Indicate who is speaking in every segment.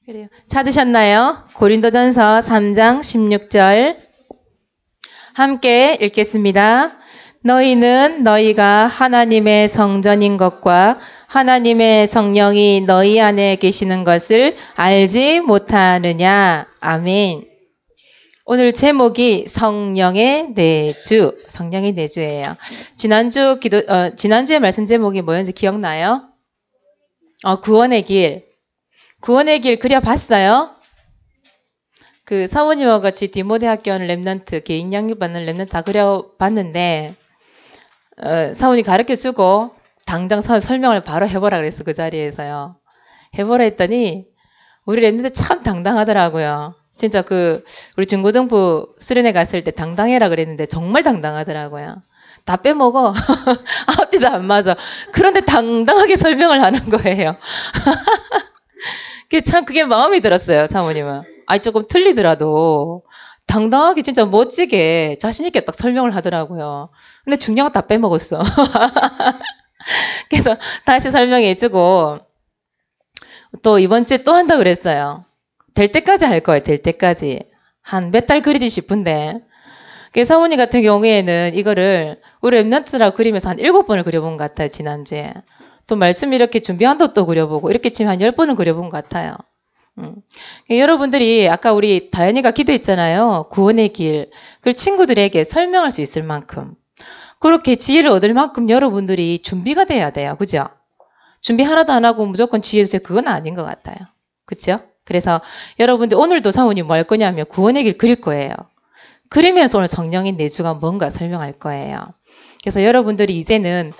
Speaker 1: 그래요. 찾으셨나요? 고린도전서 3장 16절 함께 읽겠습니다. 너희는 너희가 하나님의 성전인 것과 하나님의 성령이 너희 안에 계시는 것을 알지 못하느냐. 아멘. 오늘 제목이 성령의 내주, 성령의 내주예요. 지난주에 말씀 제목이 뭐였는지 기억나요? 구원의 길. 구원의 길 그려봤어요? 그 사모님과 같이 디모데학교 하는 랩런트, 개인 양육 받는 랩런트 다 그려봤는데, 사모님 가르쳐주고, 당장 설명을 바로 해보라 그랬어, 그 자리에서요. 해보라 했더니, 우리 랩런트 참 당당하더라고요. 진짜 우리 중고등부 수련회 갔을 때 당당해라 그랬는데, 정말 당당하더라고요. 다 빼먹어. 앞뒤도 안 맞아. 그런데 당당하게 설명을 하는 거예요. 그게 마음이 들었어요, 사모님은. 조금 틀리더라도 당당하게 진짜 멋지게 자신있게 딱 설명을 하더라고요. 근데 중요한 거 다 빼먹었어. 그래서 다시 설명해주고 또 이번 주에 또 한다 그랬어요. 될 때까지 할 거예요, 될 때까지. 한 몇 달 그리지 싶은데. 사모님 같은 경우에는 이거를 우리 랩런트라고 그리면서 한 7번을 그려본 것 같아요, 지난주에. 또 말씀 이렇게 준비한다고 또 그려보고 이렇게 치면 한 10번은 그려본 것 같아요. 여러분들이 아까 우리 다현이가 기도했잖아요. 구원의 길. 그걸 친구들에게 설명할 수 있을 만큼. 그렇게 지혜를 얻을 만큼 여러분들이 준비가 돼야 돼요. 그죠? 준비 하나도 안 하고 무조건 지혜 주세요. 그건 아닌 것 같아요. 그쵸? 그래서 여러분들 오늘도 사모님 뭐 할 거냐면 구원의 길 그릴 거예요. 그리면서 오늘 성령의 내주가 뭔가 설명할 거예요. 그래서 여러분들이 이제는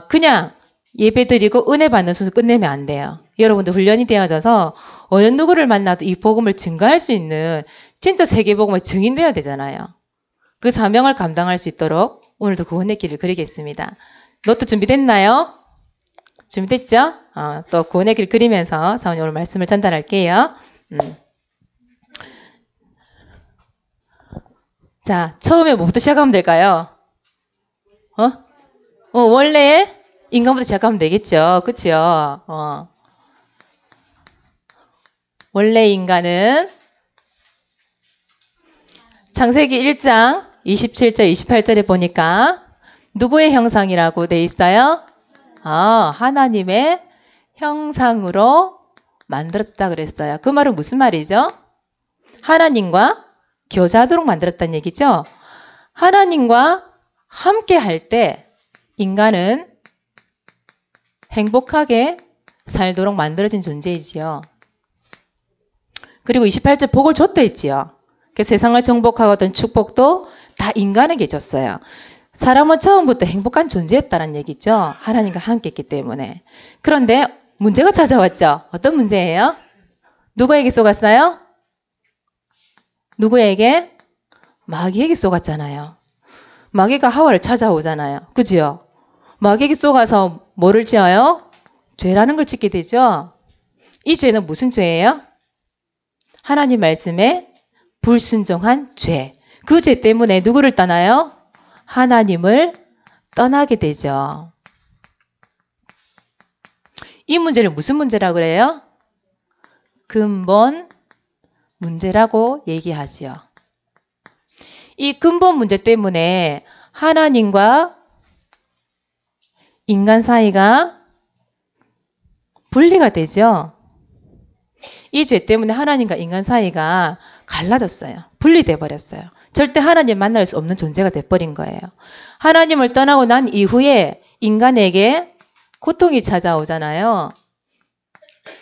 Speaker 1: 그냥 예배드리고 은혜 받는 순서 끝내면 안 돼요. 여러분들 훈련이 되어져서 어느 누구를 만나도 이 복음을 증거할 수 있는 진짜 세계복음의 증인되어야 되잖아요. 그 사명을 감당할 수 있도록 오늘도 구원의 길을 그리겠습니다. 노트 준비됐나요? 준비됐죠? 또 구원의 길 그리면서 사모님 오늘 말씀을 전달할게요. 자, 처음에 뭐부터 시작하면 될까요? 원래 인간부터 시작하면 되겠죠. 그쵸? 원래 인간은 창세기 1장 27절, 28절에 보니까 누구의 형상이라고 돼 있어요? 하나님의 형상으로 만들었다 그랬어요. 그 말은 무슨 말이죠? 하나님과 교제하도록 만들었다는 얘기죠. 하나님과 함께 할 때 인간은 행복하게 살도록 만들어진 존재이지요. 그리고 28절 복을 줬다 했지요. 세상을 정복하고 어떤 축복도 다 인간에게 줬어요. 사람은 처음부터 행복한 존재였다는 얘기죠. 하나님과 함께 했기 때문에. 그런데 문제가 찾아왔죠. 어떤 문제예요? 누구에게 쏘갔어요? 누구에게? 마귀에게 쏘갔잖아요. 마귀가 하와를 찾아오잖아요. 그죠? 마귀에게 쏘가서 뭐를 지어요? 죄라는 걸 짓게 되죠. 이 죄는 무슨 죄예요? 하나님 말씀에 불순종한 죄. 그 죄 때문에 누구를 떠나요? 하나님을 떠나게 되죠. 이 문제를 무슨 문제라고 그래요? 근본 문제라고 얘기하지요. 이 근본 문제 때문에 하나님과 인간 사이가 분리가 되죠. 이 죄 때문에 하나님과 인간 사이가 갈라졌어요. 분리돼 버렸어요. 절대 하나님 만날 수 없는 존재가 돼버린 거예요. 하나님을 떠나고 난 이후에 인간에게 고통이 찾아오잖아요.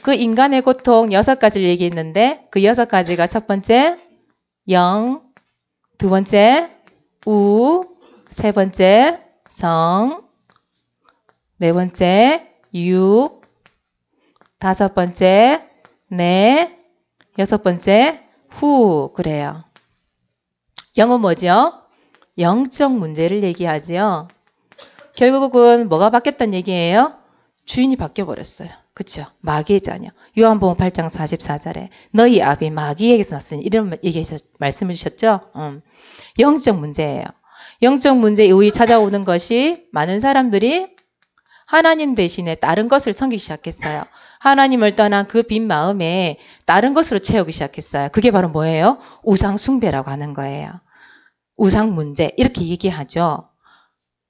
Speaker 1: 그 인간의 고통 6가지를 얘기했는데 그 6가지가 첫 번째 영, 두 번째 우, 세 번째 성, 네 번째 유, 다섯 번째 내, 여섯 번째 후. 그래요. 영은 뭐죠? 영적 문제를 얘기하지요. 결국은 뭐가 바뀌었다는 얘기예요? 주인이 바뀌어버렸어요. 그쵸? 마귀의 자녀. 요한복음 8장 44절에 너희 아비 마귀에게서 났으니 이런 말씀을 주셨죠? 영적 문제예요. 영적 문제 이후에 찾아오는 것이 많은 사람들이 하나님 대신에 다른 것을 섬기기 시작했어요. 하나님을 떠난 그 빈 마음에 다른 것으로 채우기 시작했어요. 그게 바로 뭐예요? 우상 숭배라고 하는 거예요. 우상 문제 이렇게 얘기하죠.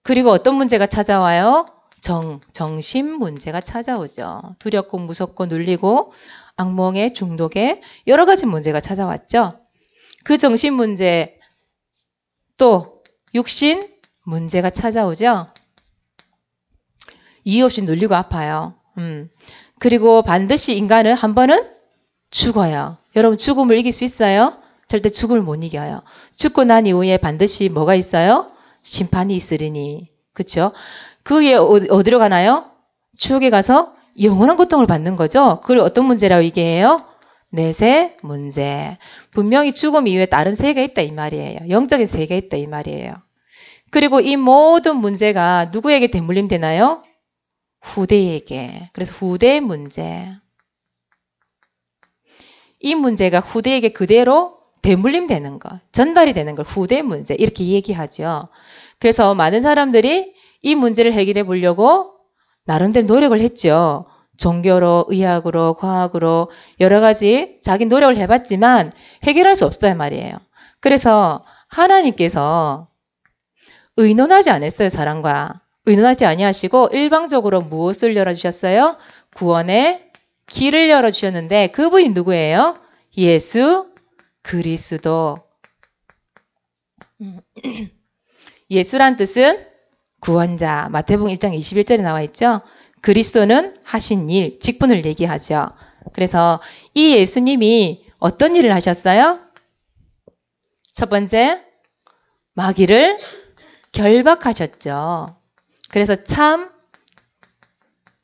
Speaker 1: 그리고 어떤 문제가 찾아와요? 정신 문제가 찾아오죠. 두렵고 무섭고 눌리고 악몽에 중독에 여러 가지 문제가 찾아왔죠. 그 정신 문제 또 육신 문제가 찾아오죠. 이유 없이 눌리고 아파요. 그리고 반드시 인간은 한 번은 죽어요. 여러분 죽음을 이길 수 있어요? 절대 죽음을 못 이겨요. 죽고 난 이후에 반드시 뭐가 있어요? 심판이 있으리니. 그렇죠? 그 위에 어디로 가나요? 추억에 가서 영원한 고통을 받는 거죠. 그걸 어떤 문제라고 얘기해요? 내세 문제. 분명히 죽음 이후에 다른 세계가 있다 이 말이에요. 영적인 세계가 있다 이 말이에요. 그리고 이 모든 문제가 누구에게 대물림 되나요? 후대에게. 그래서 후대의 문제. 이 문제가 후대에게 그대로 대물림 되는 것, 전달이 되는 걸 후대 문제 이렇게 얘기하죠. 그래서 많은 사람들이 이 문제를 해결해 보려고 나름대로 노력을 했죠. 종교로, 의학으로, 과학으로 여러 가지 자기 노력을 해봤지만 해결할 수 없어요 말이에요. 그래서 하나님께서 의논하지 않았어요. 사람과. 의논하지 아니하시고 일방적으로 무엇을 열어주셨어요? 구원의 길을 열어주셨는데 그분이 누구예요? 예수 그리스도. 예수란 뜻은 구원자. 마태복음 1장 21절에 나와 있죠. 그리스도는 하신 일, 직분을 얘기하죠. 그래서 이 예수님이 어떤 일을 하셨어요? 첫 번째, 마귀를 결박하셨죠. 그래서 참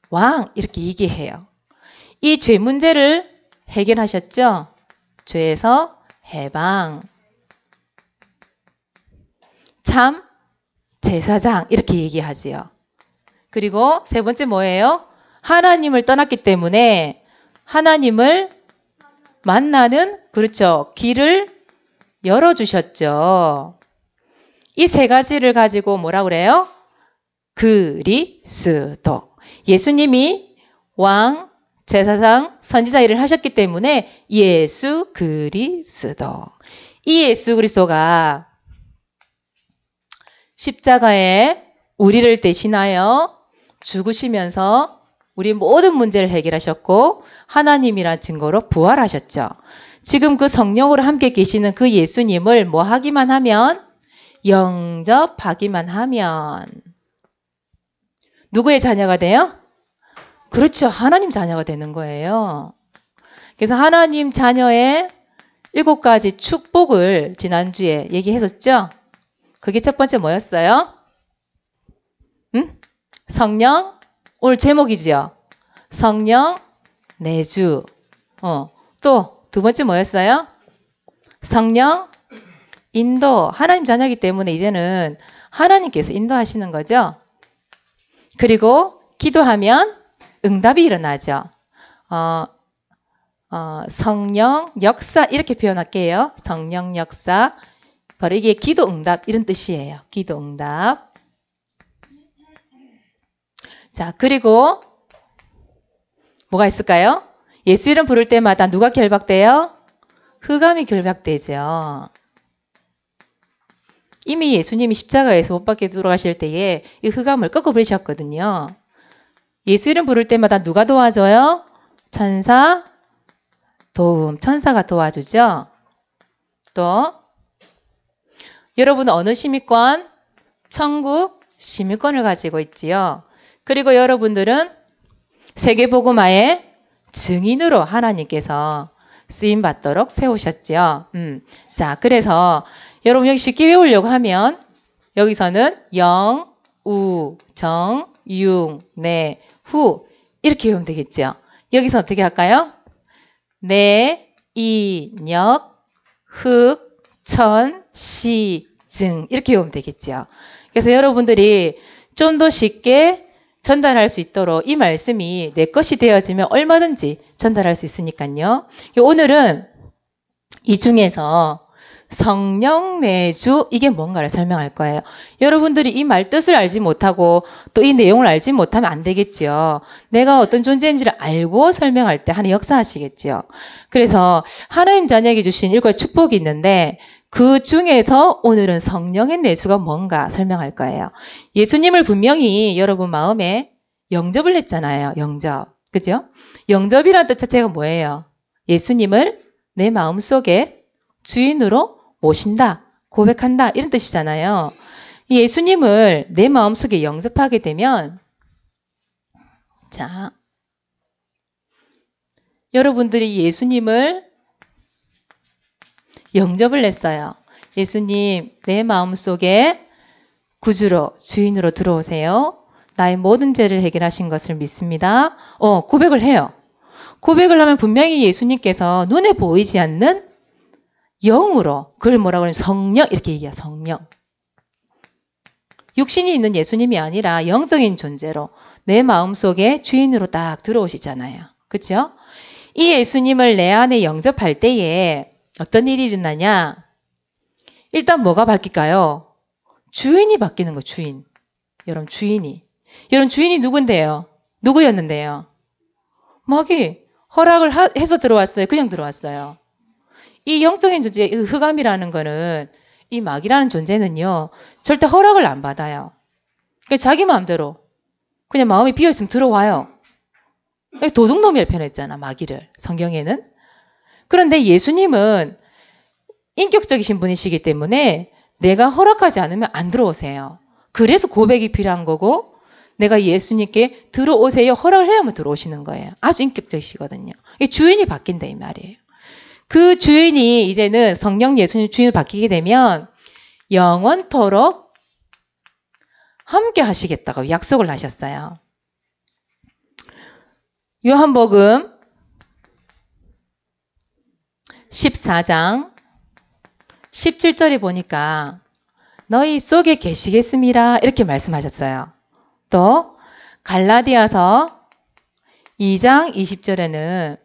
Speaker 1: 왕 이렇게 얘기해요. 이 죄 문제를 해결하셨죠. 죄에서 해방. 참 제사장 이렇게 얘기하지요. 그리고 세 번째 뭐예요? 하나님을 떠났기 때문에 하나님을 만나는 그렇죠. 길을 열어주셨죠. 이 세 가지를 가지고 뭐라 그래요? 그리스도. 예수님이 왕, 제사장, 선지자 일을 하셨기 때문에 예수 그리스도. 이 예수 그리스도가 십자가에 우리를 대신하여 죽으시면서 우리 모든 문제를 해결하셨고 하나님이란 증거로 부활하셨죠. 지금 그 성령으로 함께 계시는 그 예수님을 뭐 하기만 하면 영접하기만 하면 누구의 자녀가 돼요? 그렇죠. 하나님 자녀가 되는 거예요. 그래서 하나님 자녀의 7가지 축복을 지난주에 얘기했었죠. 그게 첫 번째 뭐였어요? 성령, 오늘 제목이지요. 성령, 내주. 또 두 번째 뭐였어요? 성령, 인도. 하나님 자녀이기 때문에 이제는 하나님께서 인도하시는 거죠. 그리고 기도하면 응답이 일어나죠. 성령 역사 이렇게 표현할게요. 성령 역사. 바로 이게 기도 응답 이런 뜻이에요. 기도 응답. 자, 그리고 뭐가 있을까요? 예수 이름 부를 때마다 누가 결박돼요? 흑암이 결박되죠. 이미 예수님이 십자가에서 못 박혀 돌아가실 때에 이 흑암을 꺾어버리셨거든요. 예수 이름 부를 때마다 누가 도와줘요? 천사 도움. 천사가 도와주죠. 또 여러분은 어느 시민권? 천국 시민권을 가지고 있지요. 그리고 여러분들은 세계복음화의 증인으로 하나님께서 쓰임받도록 세우셨지요. 자, 그래서 여러분 여기 쉽게 외우려고 하면 여기서는 영, 우, 정, 융, 내, 후 이렇게 외우면 되겠죠. 여기서 어떻게 할까요? 내, 이, 역, 흑, 천, 시, 증 이렇게 외우면 되겠죠. 그래서 여러분들이 좀 더 쉽게 전달할 수 있도록 이 말씀이 내 것이 되어지면 얼마든지 전달할 수 있으니까요. 오늘은 이 중에서 성령 내주 이게 뭔가를 설명할 거예요. 여러분들이 이 말 뜻을 알지 못하고 또 이 내용을 알지 못하면 안 되겠지요. 내가 어떤 존재인지를 알고 설명할 때 하나님 역사하시겠지요. 그래서 하나님 자녀에게 주신 일과의 축복이 있는데 그 중에서 오늘은 성령의 내주가 뭔가 설명할 거예요. 예수님을 분명히 여러분 마음에 영접을 했잖아요. 영접. 그죠? 영접이라는 뜻 자체가 뭐예요? 예수님을 내 마음속에 주인으로 모신다, 고백한다 이런 뜻이잖아요. 이 예수님을 내 마음속에 영접하게 되면 자, 여러분들이 예수님을 영접을 했어요. 예수님 내 마음속에 구주로 주인으로 들어오세요. 나의 모든 죄를 해결하신 것을 믿습니다. 고백을 해요. 고백을 하면 분명히 예수님께서 눈에 보이지 않는 영으로 그걸 뭐라고 하냐면 성령 이렇게 얘기해요. 성령. 육신이 있는 예수님이 아니라 영적인 존재로 내 마음속에 주인으로 딱 들어오시잖아요. 그렇죠? 이 예수님을 내 안에 영접할 때에 어떤 일이 일어나냐? 일단 뭐가 바뀔까요? 주인이 바뀌는 거 주인. 여러분 주인이. 여러분 주인이 누군데요? 누구였는데요? 마귀. 허락을 해서 들어왔어요? 그냥 들어왔어요? 이 영적인 존재, 이 흑암이라는 거는 이 마귀라는 존재는요. 절대 허락을 안 받아요. 그러니까 자기 마음대로 그냥 마음이 비어있으면 들어와요. 도둑놈이라 표현했잖아. 마귀를. 성경에는. 그런데 예수님은 인격적이신 분이시기 때문에 내가 허락하지 않으면 안 들어오세요. 그래서 고백이 필요한 거고 내가 예수님께 들어오세요. 허락을 해야만 들어오시는 거예요. 아주 인격적이시거든요. 주인이 바뀐다 이 말이에요. 그 주인이 이제는 성령 예수님 주인을 바뀌게 되면 영원토록 함께 하시겠다고 약속을 하셨어요. 요한복음 14장 17절에 보니까 너희 속에 계시겠습니다. 이렇게 말씀하셨어요. 또 갈라디아서 2장 20절에는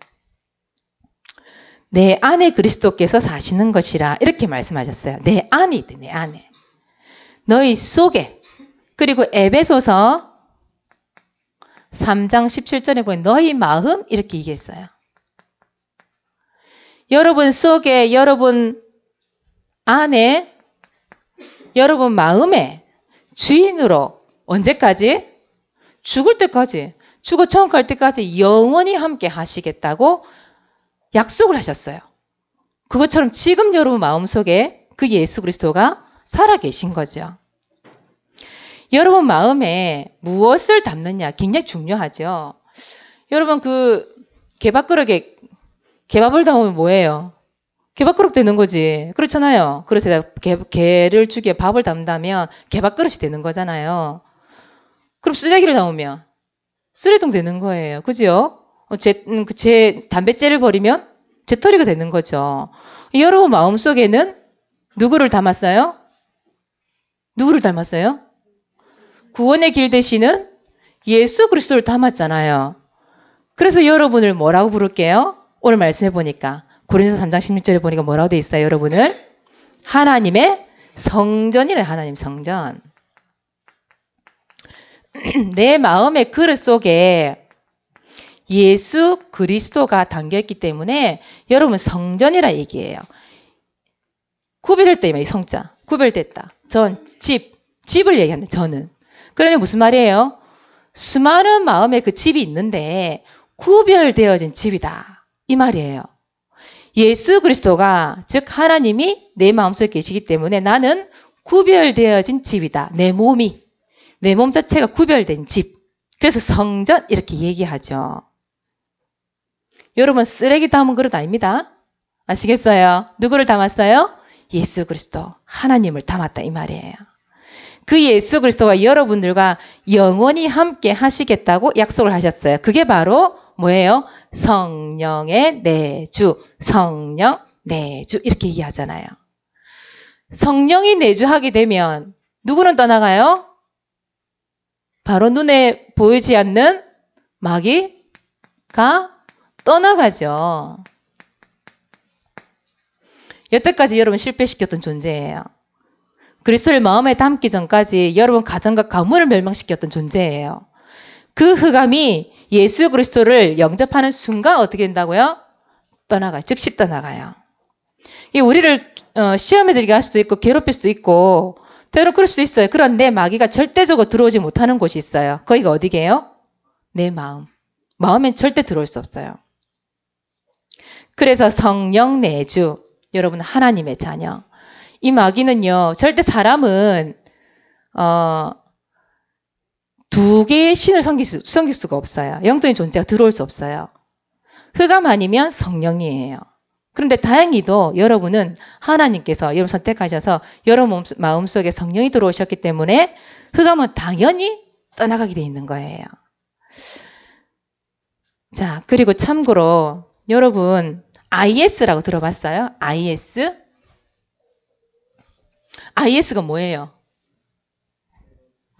Speaker 1: 내 안에 그리스도께서 사시는 것이라 이렇게 말씀하셨어요. 내 안에 있대, 내 안에. 너희 속에. 그리고 에베소서 3장 17절에 보면 너희 마음 이렇게 얘기했어요. 여러분 속에, 여러분 안에, 여러분 마음에 주인으로 언제까지? 죽을 때까지, 죽어 천국 갈 때까지 영원히 함께 하시겠다고 약속을 하셨어요. 그것처럼 지금 여러분 마음속에 그 예수 그리스도가 살아계신 거죠. 여러분 마음에 무엇을 담느냐 굉장히 중요하죠. 여러분 그 개밥그릇에 개밥을 담으면 뭐예요? 개밥그릇 되는 거지. 그렇잖아요. 그래서 개를 죽여 밥을 담다면 개밥그릇이 되는 거잖아요. 그럼 쓰레기를 담으면 쓰레통 되는 거예요. 그죠? 제 담뱃재를 버리면 재떨이가 되는 거죠. 여러분 마음속에는 누구를 담았어요? 누구를 닮았어요? 구원의 길 되시는 예수 그리스도를 담았잖아요. 그래서 여러분을 뭐라고 부를게요? 오늘 말씀해 보니까 고린도서 3장 16절에 보니까 뭐라고 돼 있어요? 여러분을 하나님의 성전이래. 하나님 성전. 내 마음의 그릇 속에 예수 그리스도가 담겨있기 때문에 여러분 성전이라 얘기해요. 구별될 때면 이 성자. 구별됐다. 집을 얘기하는데 저는. 그러면 무슨 말이에요? 수많은 마음에 그 집이 있는데 구별되어진 집이다. 이 말이에요. 예수 그리스도가 즉 하나님이 내 마음속에 계시기 때문에 나는 구별되어진 집이다. 내 몸이. 내 몸 자체가 구별된 집. 그래서 성전 이렇게 얘기하죠. 여러분 쓰레기 담은 그릇 아닙니다. 아시겠어요? 누구를 담았어요? 예수 그리스도 하나님을 담았다 이 말이에요. 그 예수 그리스도가 여러분들과 영원히 함께 하시겠다고 약속을 하셨어요. 그게 바로 뭐예요? 성령의 내주, 성령 내주 이렇게 얘기하잖아요. 성령이 내주하게 되면 누구는 떠나가요? 바로 눈에 보이지 않는 마귀가 떠나가죠. 여태까지 여러분 실패시켰던 존재예요. 그리스도를 마음에 담기 전까지 여러분 가정과 가문을 멸망시켰던 존재예요. 그 흑암이 예수 그리스도를 영접하는 순간 어떻게 된다고요? 떠나가요. 즉시 떠나가요. 이 우리를 시험에들게 할 수도 있고 괴롭힐 수도 있고 때로 그럴 수도 있어요. 그런데 마귀가 절대적으로 들어오지 못하는 곳이 있어요. 거기가 어디게요? 내 마음. 마음엔 절대 들어올 수 없어요. 그래서 성령 내주, 여러분 하나님의 자녀. 이 마귀는요, 절대 사람은 두 개의 신을 섬길 수가 없어요. 영적인 존재가 들어올 수 없어요. 흑암 아니면 성령이에요. 그런데 다행히도 여러분은 하나님께서 여러분 선택하셔서 여러분 마음속에 성령이 들어오셨기 때문에 흑암은 당연히 떠나가게 돼 있는 거예요. 자, 그리고 참고로 여러분 IS라고 들어봤어요? IS? IS가 뭐예요?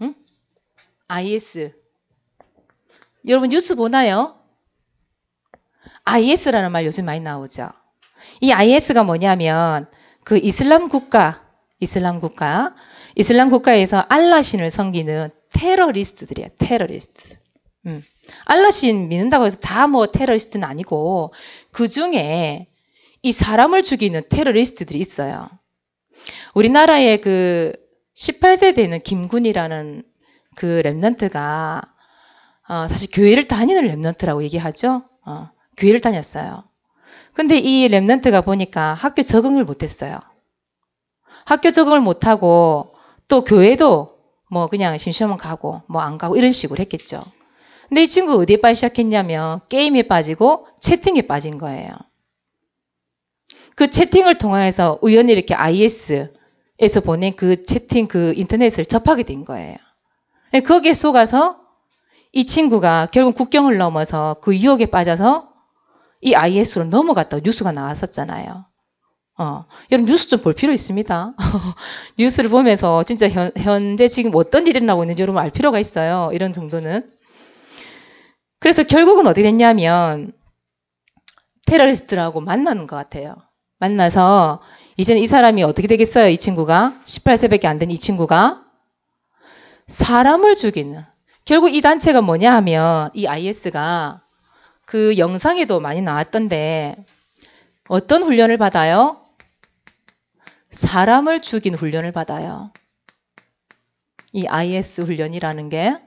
Speaker 1: 응? IS. 여러분 뉴스 보나요? IS라는 말 요즘 많이 나오죠. 이 IS가 뭐냐면 그 이슬람 국가에서 알라신을 섬기는 테러리스트들이에요. 테러리스트. 알라신 믿는다고 해서 다 뭐 테러리스트는 아니고 그 중에 이 사람을 죽이는 테러리스트들이 있어요. 우리나라에 그 18세 되는 김군이라는 그 랩런트가 사실 교회를 다니는 랩런트라고 얘기하죠. 교회를 다녔어요. 근데 이 랩런트가 보니까 학교 적응을 못했어요. 학교 적응을 못하고 또 교회도 뭐 그냥 심심하면 가고 뭐 안 가고 이런 식으로 했겠죠. 근데 이 친구가 어디에 빠지기 시작했냐면 게임에 빠지고 채팅에 빠진 거예요. 그 채팅을 통해서 우연히 이렇게 IS에서 보낸 그 채팅 그 인터넷을 접하게 된 거예요. 거기에 속아서 이 친구가 결국 국경을 넘어서 그 유혹에 빠져서 이 IS로 넘어갔다고 뉴스가 나왔었잖아요. 여러분 뉴스 좀 볼 필요 있습니다. 뉴스를 보면서 진짜 현재 지금 어떤 일이 나고 있는지 여러분 알 필요가 있어요. 이런 정도는. 그래서 결국은 어떻게 됐냐면 테러리스트라고 만나는 것 같아요. 만나서 이제는 이 사람이 어떻게 되겠어요? 이 친구가 18세밖에 안 된 이 친구가 사람을 죽이는 결국 이 단체가 뭐냐 하면 이 IS가 그 영상에도 많이 나왔던데 어떤 훈련을 받아요? 사람을 죽이는 훈련을 받아요. 이 IS 훈련이라는 게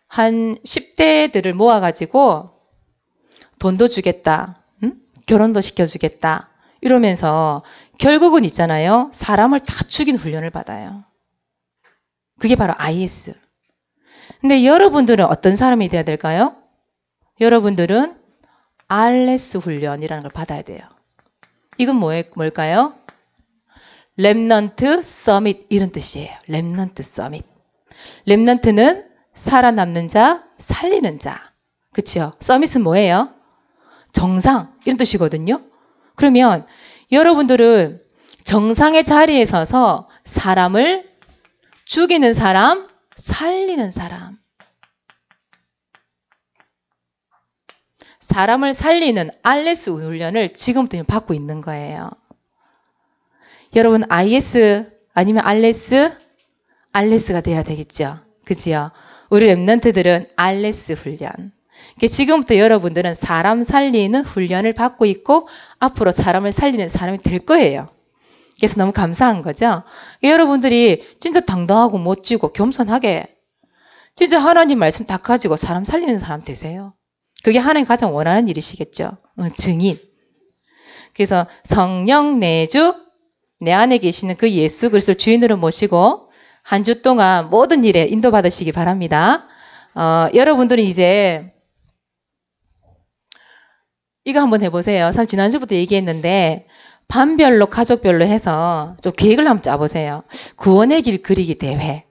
Speaker 1: 한 10대들을 모아가지고 돈도 주겠다. 결혼도 시켜주겠다. 이러면서 결국은 있잖아요. 사람을 다 죽이는 훈련을 받아요. 그게 바로 IS. 근데 여러분들은 어떤 사람이 돼야 될까요? 여러분들은 RS 훈련이라는 걸 받아야 돼요. 이건 뭘까요? 렘넌트 서밋 이런 뜻이에요. 렘넌트 서밋. 렘넌트는 살아남는 자, 살리는 자. 그치요? 서밋은 뭐예요? 정상 이런 뜻이거든요. 그러면 여러분들은 정상의 자리에 서서 사람을 죽이는 사람, 살리는 사람. 사람을 살리는 RS 훈련을 지금부터 받고 있는 거예요. 여러분 IS 아니면 RS가 돼야 되겠죠. 그지요? 우리 랩런트들은 RS 훈련. 지금부터 여러분들은 사람 살리는 훈련을 받고 있고 앞으로 사람을 살리는 사람이 될 거예요. 그래서 너무 감사한 거죠. 여러분들이 진짜 당당하고 멋지고 겸손하게 진짜 하나님 말씀 다 가지고 사람 살리는 사람 되세요. 그게 하나님 가장 원하는 일이시겠죠. 증인. 그래서 성령 내주 내 안에 계시는 그 예수 그리스도를 주인으로 모시고 한 주 동안 모든 일에 인도받으시기 바랍니다. 여러분들은 이제 이거 한번 해보세요. 참 지난주부터 얘기했는데 반별로 가족별로 해서 좀 계획을 한번 짜보세요. 구원의 길 그리기 대회.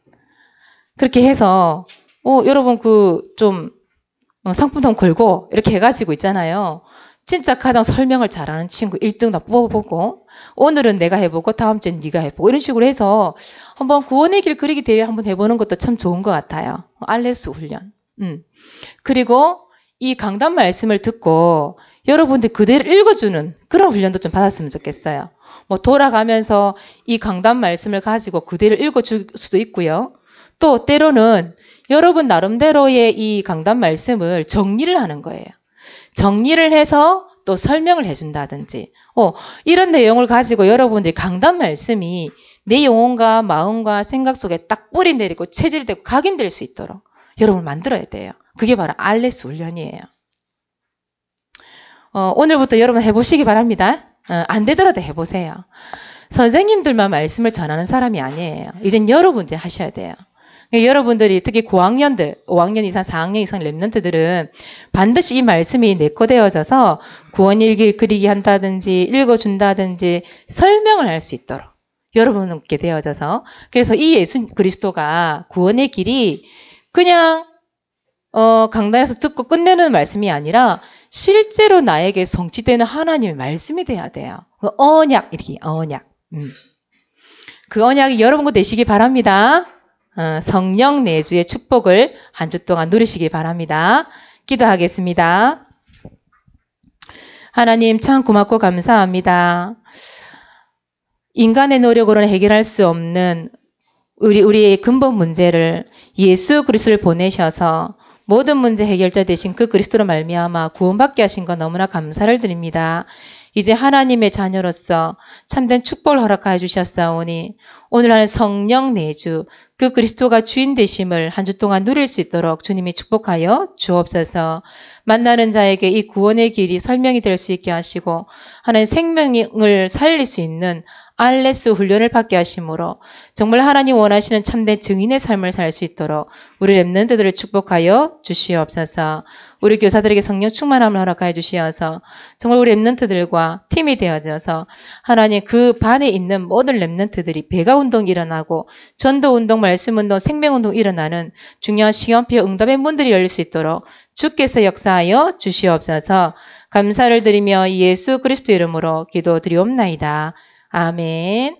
Speaker 1: 그렇게 해서 여러분 좀 상품도 걸고 이렇게 해가지고 있잖아요. 진짜 가장 설명을 잘하는 친구 1등 다 뽑아보고 오늘은 내가 해보고 다음 주엔 네가 해보고 이런 식으로 해서 한번 구원의 길 그리기 대회 한번 해보는 것도 참 좋은 것 같아요. RS 훈련. 그리고 이 강단 말씀을 듣고 여러분들 그대로 읽어주는 그런 훈련도 좀 받았으면 좋겠어요. 뭐 돌아가면서 이 강단 말씀을 가지고 그대로 읽어줄 수도 있고요. 또 때로는 여러분 나름대로의 이 강단 말씀을 정리를 하는 거예요. 정리를 해서 또 설명을 해준다든지 이런 내용을 가지고 여러분들이 강단 말씀이 내 영혼과 마음과 생각 속에 딱 뿌리 내리고 체질되고 각인될 수 있도록 여러분 만들어야 돼요. 그게 바로 알레스 훈련이에요. 오늘부터 여러분 해보시기 바랍니다. 안 되더라도 해보세요. 선생님들만 말씀을 전하는 사람이 아니에요. 이젠 여러분들이 하셔야 돼요. 여러분들이 특히 고학년들, 5학년 이상, 4학년 이상 랩런트들은 반드시 이 말씀이 내꺼되어져서 구원일기 그리기 한다든지 읽어준다든지 설명을 할 수 있도록 여러분께 되어져서 그래서 이 예수 그리스도가 구원의 길이 그냥 강단에서 듣고 끝내는 말씀이 아니라 실제로 나에게 성취되는 하나님의 말씀이 돼야 돼요. 그 언약, 이렇게 언약. 그 언약이 여러분과 되시기 바랍니다. 성령 내주의 축복을 한 주 동안 누리시기 바랍니다. 기도하겠습니다. 하나님 참 고맙고 감사합니다. 인간의 노력으로는 해결할 수 없는 우리의 근본 문제를 예수 그리스도를 보내셔서 모든 문제 해결자 되신 그 그리스도로 말미암아 구원받게 하신 것 너무나 감사를 드립니다. 이제 하나님의 자녀로서 참된 축복을 허락하여 주셨사오니 오늘 하는 성령 내주 그 그리스도가 주인 되심을 한 주 동안 누릴 수 있도록 주님이 축복하여 주옵소서. 만나는 자에게 이 구원의 길이 설명이 될 수 있게 하시고 하나님 생명을 살릴 수 있는 알레스 훈련을 받게 하심으로 정말 하나님 원하시는 참된 증인의 삶을 살 수 있도록 우리 렘넌트들을 축복하여 주시옵소서. 우리 교사들에게 성령 충만함을 허락하여 주시어서 정말 우리 렘넌트들과 팀이 되어져서 하나님 그 반에 있는 모든 렘넌트들이 배가 운동 일어나고 전도 운동, 말씀 운동, 생명 운동 일어나는 중요한 시험표 응답의 문들이 열릴 수 있도록 주께서 역사하여 주시옵소서. 감사를 드리며 예수 그리스도 이름으로 기도드리옵나이다. 아멘.